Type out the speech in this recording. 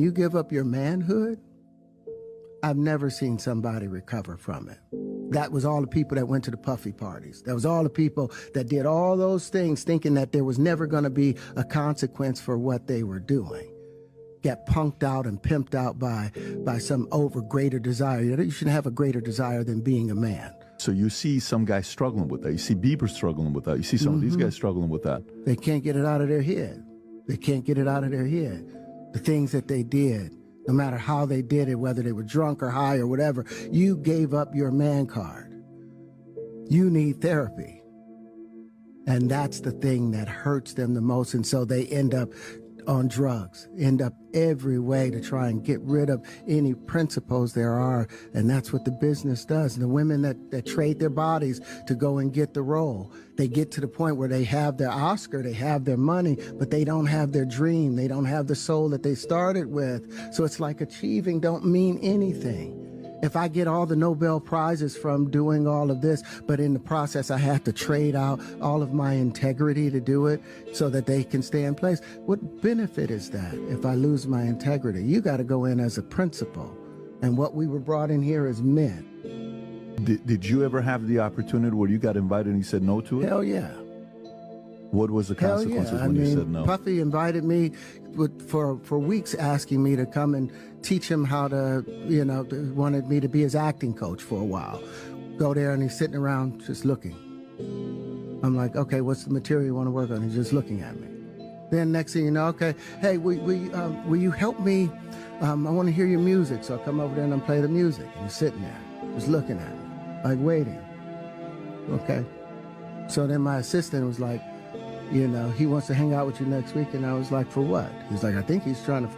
You give up your manhood, I've never seen somebody recover from it. That was all the people that went to the puffy parties. That was all the people that did all those things thinking that there was never going to be a consequence for what they were doing. Get punked out and pimped out by some greater desire. You shouldn't have a greater desire than being a man. So you see some guys struggling with that. You see Bieber struggling with that. You see some of these guys struggling with that. They can't get it out of their head. They can't get it out of their head. The things that they did, no matter how they did it, whether they were drunk or high or whatever, you gave up your man card. You need therapy. And that's the thing that hurts them the most. And so they end up on drugs, end up every way to try and get rid of any principles there are. And that's what the business does. And the women that trade their bodies to go and get the role, they get to the point where they have their Oscar, they have their money, but they don't have their dream. They don't have the soul that they started with. So it's like achieving don't mean anything. If I get all the Nobel Prizes from doing all of this, but in the process I have to trade out all of my integrity to do it so that they can stay in place, what benefit is that if I lose my integrity? You got to go in as a principal. And what we were brought in here as men. Did you ever have the opportunity where you got invited and you said no to it? Hell yeah. What was the consequences when you said no? Puffy invited me for weeks, asking me to come and teach him how to, wanted me to be his acting coach for a while. Go there and he's sitting around just looking. I'm like, okay, what's the material you want to work on? He's just looking at me. Then next thing you know, okay, hey, will you help me? I want to hear your music. So I come over there and I play the music. And he's sitting there, just looking at me, like waiting. Okay. So then my assistant was like, he wants to hang out with you next week. And I was like, for what? He's like, I think he's trying to